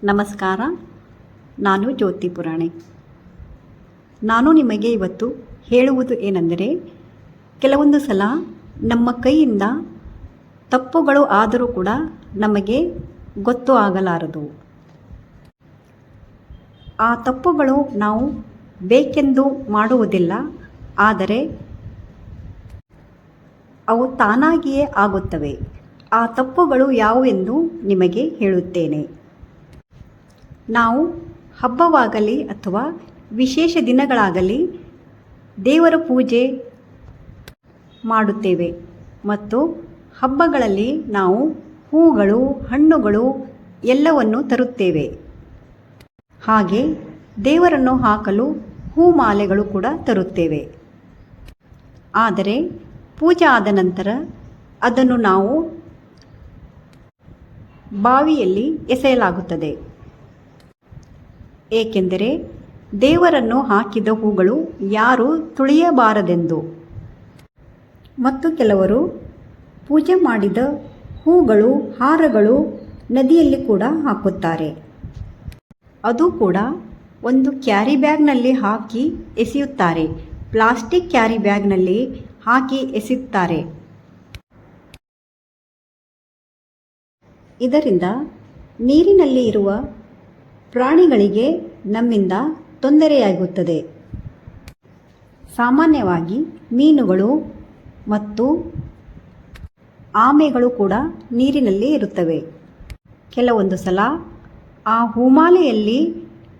ನಮಸ್ಕಾರ. ನಾನು ಜ್ಯೋತಿ ಪುರಾಣಿ. ನಾನು ನಿಮಗೆ ಇವತ್ತು ಹೇಳುವುದು ಏನೆಂದರೆ, ಕೆಲವೊಂದು ಸಲ ನಮ್ಮ ಕೈಯಿಂದ ತಪ್ಪುಗಳು ಆದರೂ ಕೂಡ ನಮಗೆ ಗೊತ್ತು ಆಗಲಾರದು. ಆ ತಪ್ಪುಗಳು ನಾವು ಬೇಕೆಂದು ಮಾಡುವುದಿಲ್ಲ, ಆದರೆ ಅವು ತಾನಾಗಿಯೇ ಆಗುತ್ತವೆ. ಆ ತಪ್ಪುಗಳು ಯಾವುವೆಂದು ನಿಮಗೆ ಹೇಳುತ್ತೇನೆ. ನಾವು ಹಬ್ಬವಾಗಲಿ ಅಥವಾ ವಿಶೇಷ ದಿನಗಳಾಗಲಿ ದೇವರ ಪೂಜೆ ಮಾಡುತ್ತೇವೆ ಮತ್ತು ಹಬ್ಬಗಳಲ್ಲಿ ನಾವು ಹೂಗಳು, ಹಣ್ಣುಗಳು ಎಲ್ಲವನ್ನು ತರುತ್ತೇವೆ. ಹಾಗೆ ದೇವರನ್ನು ಹಾಕಲು ಹೂಮಾಲೆಗಳು ಕೂಡ ತರುತ್ತೇವೆ. ಆದರೆ ಪೂಜೆ ಆದ ನಂತರ ಅದನ್ನು ನಾವು ಬಾವಿಯಲ್ಲಿ ಎಸೆಯಲಾಗುತ್ತದೆ. ಏಕೆಂದರೆ ದೇವರನ್ನು ಹಾಕಿದ ಹೂಗಳು ಯಾರೂ ತುಳಿಯಬಾರದೆಂದು. ಮತ್ತು ಕೆಲವರು ಪೂಜೆ ಮಾಡಿದ ಹೂಗಳು, ಹಾರಗಳು ನದಿಯಲ್ಲಿ ಕೂಡ ಹಾಕುತ್ತಾರೆ. ಅದು ಕೂಡ ಒಂದು ಕ್ಯಾರಿ ಬ್ಯಾಗ್ನಲ್ಲಿ ಹಾಕಿ ಎಸೆಯುತ್ತಾರೆ. ಪ್ಲಾಸ್ಟಿಕ್ ಕ್ಯಾರಿ ಬ್ಯಾಗ್ನಲ್ಲಿ ಹಾಕಿ ಎಸೆಯುತ್ತಾರೆ. ಇದರಿಂದ ನೀರಿನಲ್ಲಿ ಇರುವ ಪ್ರಾಣಿಗಳಿಗೆ ನಮ್ಮಿಂದ ತೊಂದರೆಯಾಗುತ್ತದೆ. ಸಾಮಾನ್ಯವಾಗಿ ಮೀನುಗಳು ಮತ್ತು ಆಮೆಗಳು ಕೂಡ ನೀರಿನಲ್ಲಿ ಇರುತ್ತವೆ. ಕೆಲವೊಂದು ಸಲ ಆ ಹೂಮಾಲೆಯಲ್ಲಿ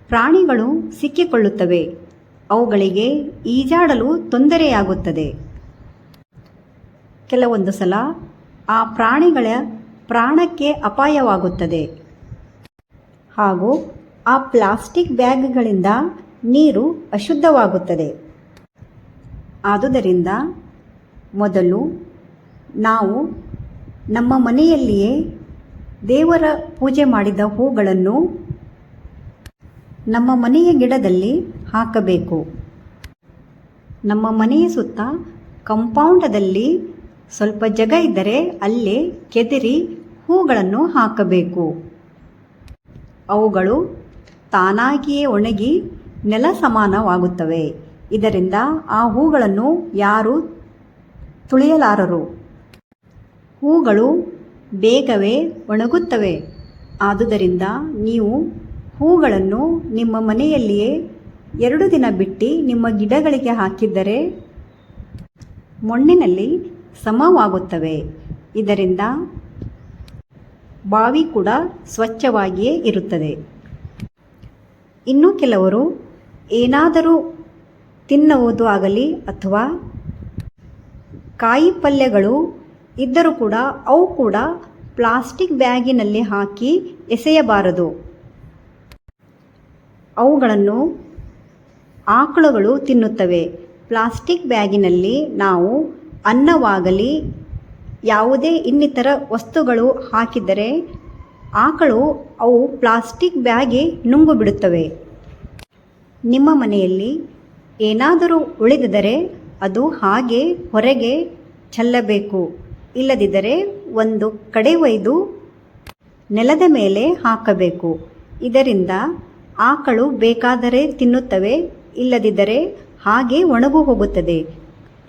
ಪ್ರಾಣಿಗಳು ಸಿಕ್ಕಿಕೊಳ್ಳುತ್ತವೆ. ಅವುಗಳಿಗೆ ಈಜಾಡಲು ತೊಂದರೆಯಾಗುತ್ತದೆ. ಕೆಲವೊಂದು ಸಲ ಆ ಪ್ರಾಣಿಗಳ ಪ್ರಾಣಕ್ಕೆ ಅಪಾಯವಾಗುತ್ತದೆ. ಹಾಗೂ ಆ ಪ್ಲಾಸ್ಟಿಕ್ ಬ್ಯಾಗ್ಗಳಿಂದ ನೀರು ಅಶುದ್ಧವಾಗುತ್ತದೆ. ಆದುದರಿಂದ ಮೊದಲು ನಾವು ನಮ್ಮ ಮನೆಯಲ್ಲಿಯೇ ದೇವರ ಪೂಜೆ ಮಾಡಿದ ಹೂಗಳನ್ನು ನಮ್ಮ ಮನೆಯ ಗಿಡದಲ್ಲಿ ಹಾಕಬೇಕು. ನಮ್ಮ ಮನೆಯ ಸುತ್ತ ಕಾಂಪೌಂಡದಲ್ಲಿ ಸ್ವಲ್ಪ ಜಾಗ ಇದ್ದರೆ ಅಲ್ಲೇ ಕೆದರಿ ಹೂಗಳನ್ನು ಹಾಕಬೇಕು. ಅವುಗಳು ತಾನಾಗಿಯೇ ಒಣಗಿ ನೆಲ ಸಮಾನವಾಗುತ್ತವೆ. ಇದರಿಂದ ಆ ಹೂಗಳನ್ನು ಯಾರೂ ತುಳಿಯಲಾರರು. ಹೂಗಳು ಬೇಗವೇ ಒಣಗುತ್ತವೆ. ಆದುದರಿಂದ ನೀವು ಹೂಗಳನ್ನು ನಿಮ್ಮ ಮನೆಯಲ್ಲಿಯೇ 2 ದಿನ ಬಿಟ್ಟು ನಿಮ್ಮ ಗಿಡಗಳಿಗೆ ಹಾಕಿದ್ದರೆ ಮಣ್ಣಿನಲ್ಲಿ ಸಮವಾಗುತ್ತವೆ. ಇದರಿಂದ ಬಾವಿ ಕೂಡ ಸ್ವಚ್ಛವಾಗಿಯೇ ಇರುತ್ತದೆ. ಇನ್ನು ಕೆಲವರು ಏನಾದರೂ ತಿನ್ನುವುದು ಆಗಲಿ ಅಥವಾ ಕಾಯಿ ಪಲ್ಯಗಳು ಇದ್ದರೂ ಕೂಡ ಅವು ಕೂಡ ಪ್ಲಾಸ್ಟಿಕ್ ಬ್ಯಾಗಿನಲ್ಲಿ ಹಾಕಿ ಎಸೆಯಬಾರದು. ಅವುಗಳನ್ನು ಆಕಳುಗಳು ತಿನ್ನುತ್ತವೆ. ಪ್ಲಾಸ್ಟಿಕ್ ಬ್ಯಾಗಿನಲ್ಲಿ ನಾವು ಅನ್ನವಾಗಲಿ ಯಾವುದೇ ಇನ್ನಿತರ ವಸ್ತುಗಳು ಹಾಕಿದರೆ ಆಕಳು ಅವು ಪ್ಲಾಸ್ಟಿಕ್ ಬ್ಯಾಗ್ಗೆ ನುಂಗು ಬಿಡುತ್ತವೆ. ನಿಮ್ಮ ಮನೆಯಲ್ಲಿ ಏನಾದರೂ ಉಳಿದಿದ್ದರೆ ಅದು ಹಾಗೆ ಹೊರಗೆ ಚೆಲ್ಲಬೇಕು. ಇಲ್ಲದಿದ್ದರೆ ಒಂದು ಕಡೆ ಒಯ್ದು ನೆಲದ ಮೇಲೆ ಹಾಕಬೇಕು. ಇದರಿಂದ ಆಕಳು ಬೇಕಾದರೆ ತಿನ್ನುತ್ತವೆ, ಇಲ್ಲದಿದ್ದರೆ ಹಾಗೆ ಒಣಗು ಹೋಗುತ್ತದೆ.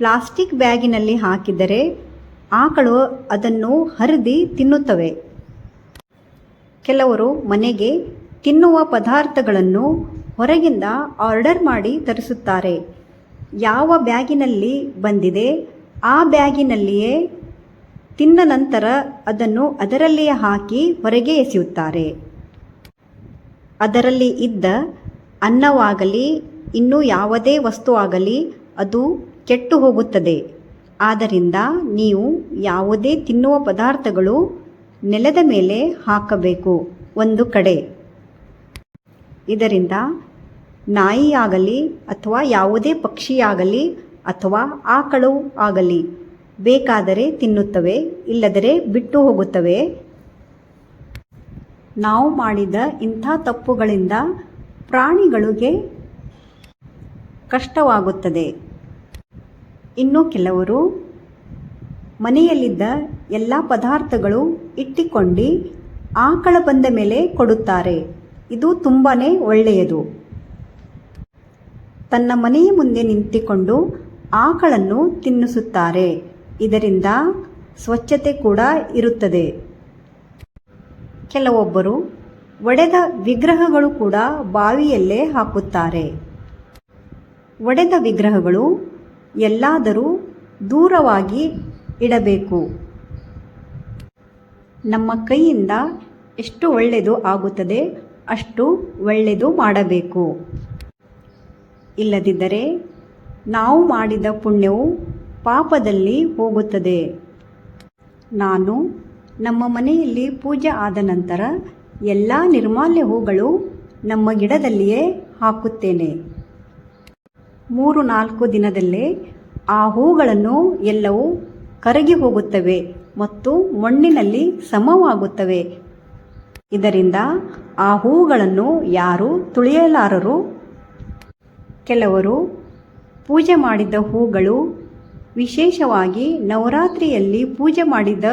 ಪ್ಲಾಸ್ಟಿಕ್ ಬ್ಯಾಗಿನಲ್ಲಿ ಹಾಕಿದರೆ ಆಕಳು ಅದನ್ನು ಹರಿದು ತಿನ್ನುತ್ತವೆ. ಕೆಲವರು ಮನೆಗೆ ತಿನ್ನುವ ಪದಾರ್ಥಗಳನ್ನು ಹೊರಗಿಂದ ಆರ್ಡರ್ ಮಾಡಿ ತರಿಸುತ್ತಾರೆ. ಯಾವ ಬ್ಯಾಗಿನಲ್ಲಿ ಬಂದಿದೆ ಆ ಬ್ಯಾಗಿನಲ್ಲಿಯೇ ತಿಂದ ನಂತರ ಅದನ್ನು ಅದರಲ್ಲಿಯೇ ಹಾಕಿ ಹೊರಗೆ ಎಸೆಯುತ್ತಾರೆ. ಅದರಲ್ಲಿ ಇದ್ದ ಅನ್ನವಾಗಲಿ ಇನ್ನೂ ಯಾವುದೇ ವಸ್ತುವಾಗಲಿ ಅದು ಕೆಟ್ಟು ಹೋಗುತ್ತದೆ. ಆದ್ದರಿಂದ ನೀವು ಯಾವುದೇ ತಿನ್ನುವ ಪದಾರ್ಥಗಳು ನೆಲದ ಮೇಲೆ ಹಾಕಬೇಕು ಒಂದು ಕಡೆ. ಇದರಿಂದ ನಾಯಿಯಾಗಲಿ ಅಥವಾ ಯಾವುದೇ ಪಕ್ಷಿಯಾಗಲಿ ಅಥವಾ ಆಕಳು ಆಗಲಿ ಬೇಕಾದರೆ ತಿನ್ನುತ್ತವೆ, ಇಲ್ಲದರೆ ಬಿಟ್ಟು ಹೋಗುತ್ತವೆ. ನಾವು ಮಾಡಿದ ಇಂಥ ತಪ್ಪುಗಳಿಂದ ಪ್ರಾಣಿಗಳಿಗೆ ಕಷ್ಟವಾಗುತ್ತದೆ. ಇನ್ನು ಕೆಲವರು ಮನೆಯಲ್ಲಿದ್ದ ಎಲ್ಲ ಪದಾರ್ಥಗಳು ಇಟ್ಟುಕೊಂಡು ಆಕಳ ಬಂದ ಮೇಲೆ ಕೊಡುತ್ತಾರೆ. ಇದು ತುಂಬಾ ಒಳ್ಳೆಯದು. ತನ್ನ ಮನೆಯ ಮುಂದೆ ನಿಂತುಕೊಂಡು ಆಕಳನ್ನು ತಿನ್ನಿಸುತ್ತಾರೆ. ಇದರಿಂದ ಸ್ವಚ್ಛತೆ ಕೂಡ ಇರುತ್ತದೆ. ಕೆಲವೊಬ್ಬರು ಒಡೆದ ವಿಗ್ರಹಗಳು ಕೂಡ ಬಾವಿಯಲ್ಲೇ ಹಾಕುತ್ತಾರೆ. ಒಡೆದ ವಿಗ್ರಹಗಳು ಎಲ್ಲಾದರೂ ದೂರವಾಗಿ ಇಡಬೇಕು. ನಮ್ಮ ಕೈಯಿಂದ ಎಷ್ಟು ಒಳ್ಳೆಯದು ಆಗುತ್ತದೆ ಅಷ್ಟು ಒಳ್ಳೆಯದು ಮಾಡಬೇಕು. ಇಲ್ಲದಿದ್ದರೆ ನಾವು ಮಾಡಿದ ಪುಣ್ಯವು ಪಾಪದಲ್ಲಿ ಹೋಗುತ್ತದೆ. ನಾನು ನಮ್ಮ ಮನೆಯಲ್ಲಿ ಪೂಜೆ ಆದ ನಂತರ ಎಲ್ಲ ನಿರ್ಮಾಲ್ಯ ಹೂಗಳು ನಮ್ಮ ಗಿಡದಲ್ಲಿಯೇ ಹಾಕುತ್ತೇನೆ. 3-4 ದಿನದಲ್ಲೇ ಆ ಹೂಗಳನ್ನು ಎಲ್ಲವೂ ಕರಗಿ ಹೋಗುತ್ತವೆ ಮತ್ತು ಮಣ್ಣಿನಲ್ಲಿ ಸಮವಾಗುತ್ತವೆ. ಇದರಿಂದ ಆ ಹೂಗಳನ್ನು ಯಾರೂ ತುಳಿಯಲಾರರು. ಕೆಲವರು ಪೂಜೆ ಮಾಡಿದ ಹೂಗಳು, ವಿಶೇಷವಾಗಿ ನವರಾತ್ರಿಯಲ್ಲಿ ಪೂಜೆ ಮಾಡಿದ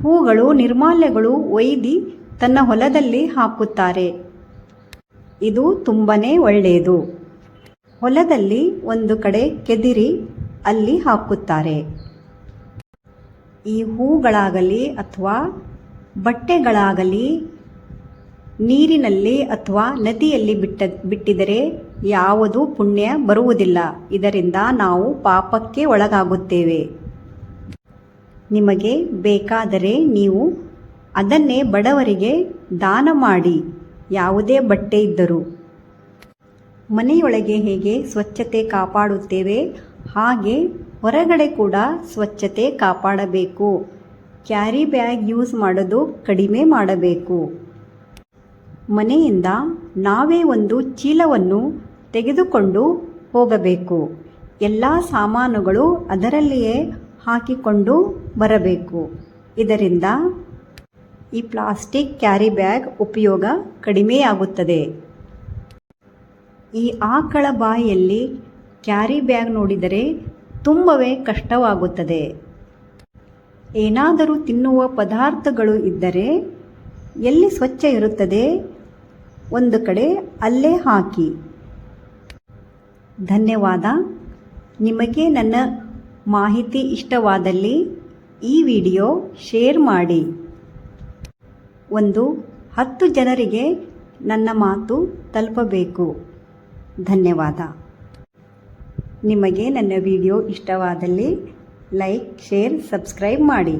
ಹೂಗಳು, ನಿರ್ಮಾಲ್ಯಗಳು ಒಯ್ದು ತನ್ನ ಹೊಲದಲ್ಲಿ ಹಾಕುತ್ತಾರೆ. ಇದು ತುಂಬಾ ಒಳ್ಳೆಯದು. ಹೊಲದಲ್ಲಿ ಒಂದು ಕಡೆ ಕೆದರಿ ಅಲ್ಲಿ ಹಾಕುತ್ತಾರೆ. ಈ ಹೂಗಳಾಗಲಿ ಅಥವಾ ಬಟ್ಟೆಗಳಾಗಲಿ ನೀರಿನಲ್ಲಿ ಅಥವಾ ನದಿಯಲ್ಲಿ ಬಿಟ್ಟಿದರೆ ಯಾವುದೂ ಪುಣ್ಯ ಬರುವುದಿಲ್ಲ. ಇದರಿಂದ ನಾವು ಪಾಪಕ್ಕೆ ಒಳಗಾಗುತ್ತೇವೆ. ನಿಮಗೆ ಬೇಕಾದರೆ ನೀವು ಅದನ್ನೇ ಬಡವರಿಗೆ ದಾನ ಮಾಡಿ. ಯಾವುದೇ ಬಟ್ಟೆ ಇದ್ದರೂ ಮನೆಯೊಳಗೆ ಹೇಗೆ ಸ್ವಚ್ಛತೆ ಕಾಪಾಡುತ್ತೇವೆ ಹಾಗೆ ಹೊರಗಡೆ ಕೂಡ ಸ್ವಚ್ಛತೆ ಕಾಪಾಡಬೇಕು. ಕ್ಯಾರಿ ಬ್ಯಾಗ್ ಯೂಸ್ ಮಾಡೋದು ಕಡಿಮೆ ಮಾಡಬೇಕು. ಮನೆಯಿಂದ ನಾವೇ ಒಂದು ಚೀಲವನ್ನು ತೆಗೆದುಕೊಂಡು ಹೋಗಬೇಕು. ಎಲ್ಲ ಸಾಮಾನುಗಳು ಅದರಲ್ಲಿಯೇ ಹಾಕಿಕೊಂಡು ಬರಬೇಕು. ಇದರಿಂದ ಈ ಪ್ಲಾಸ್ಟಿಕ್ ಕ್ಯಾರಿ ಬ್ಯಾಗ್ ಉಪಯೋಗ ಕಡಿಮೆಯಾಗುತ್ತದೆ. ಈ ಆಕಳ ಬಾಯಿಯಲ್ಲಿ ಕ್ಯಾರಿ ಬ್ಯಾಗ್ ನೋಡಿದರೆ ತುಂಬವೇ ಕಷ್ಟವಾಗುತ್ತದೆ. ಏನಾದರೂ ತಿನ್ನುವ ಪದಾರ್ಥಗಳು ಇದ್ದರೆ ಎಲ್ಲಿ ಸ್ವಚ್ಛ ಇರುತ್ತದೆ ಒಂದು ಕಡೆ ಅಲ್ಲೇ ಹಾಕಿ. ಧನ್ಯವಾದ. ನಿಮಗೆ ನನ್ನ ಮಾಹಿತಿ ಇಷ್ಟವಾದಲ್ಲಿ ಈ ವಿಡಿಯೋ ಶೇರ್ ಮಾಡಿ. ಒಂದು 10 ಜನರಿಗೆ ನನ್ನ ಮಾತು ತಲುಪಬೇಕು. ಧನ್ಯವಾದ. ನಿಮಗೆ ನನ್ನ ವಿಡಿಯೋ ಇಷ್ಟವಾದಲ್ಲಿ ಲೈಕ್, ಶೇರ್, ಸಬ್ಸ್ಕ್ರೈಬ್ ಮಾಡಿ.